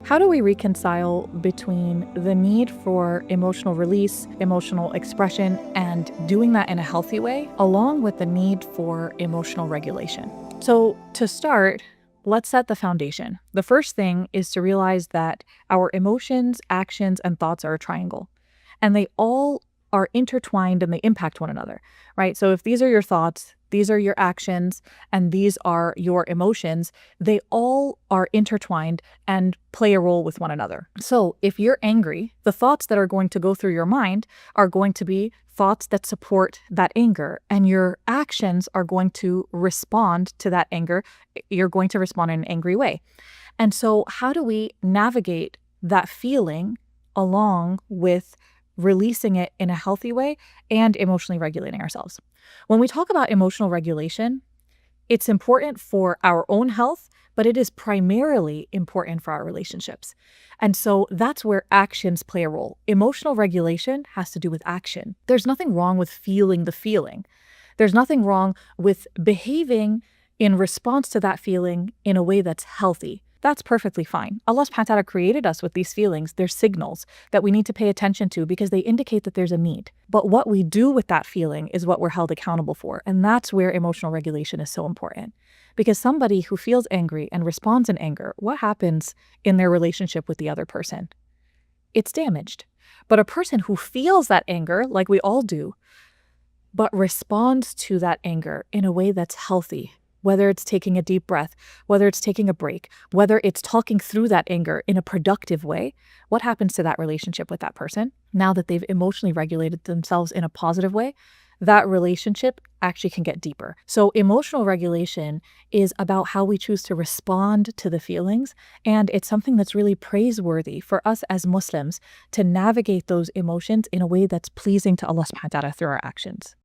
How do we reconcile between the need for emotional release, emotional expression, and doing that in a healthy way, along with the need for emotional regulation? So, to start, let's set the foundation. The first thing is to realize that our emotions, actions, and thoughts are a triangle, and they all are intertwined and they impact one another, right? So, if these are your thoughts, these are your actions, and these are your emotions, they all are intertwined and play a role with one another. So, if you're angry, the thoughts that are going to go through your mind are going to be thoughts that support that anger, and your actions are going to respond to that anger. You're going to respond in an angry way. And so, how do we navigate that feeling along with releasing it in a healthy way and emotionally regulating ourselves? When we talk about emotional regulation, it's important for our own health, but it is primarily important for our relationships. And so that's where actions play a role. Emotional regulation has to do with action. There's nothing wrong with feeling the feeling. There's nothing wrong with behaving in response to that feeling in a way that's healthy. That's perfectly fine. Allah subhanahu wa ta'ala created us with these feelings. They're signals that we need to pay attention to because they indicate that there's a need. But what we do with that feeling is what we're held accountable for. And that's where emotional regulation is so important. Because somebody who feels angry and responds in anger, what happens in their relationship with the other person? It's damaged. But a person who feels that anger, like we all do, but responds to that anger in a way that's healthy, whether it's taking a deep breath, whether it's taking a break, whether it's talking through that anger in a productive way, what happens to that relationship with that person? Now that they've emotionally regulated themselves in a positive way, that relationship actually can get deeper. So emotional regulation is about how we choose to respond to the feelings, and it's something that's really praiseworthy for us as Muslims to navigate those emotions in a way that's pleasing to Allah subhanahu wa ta'ala through our actions.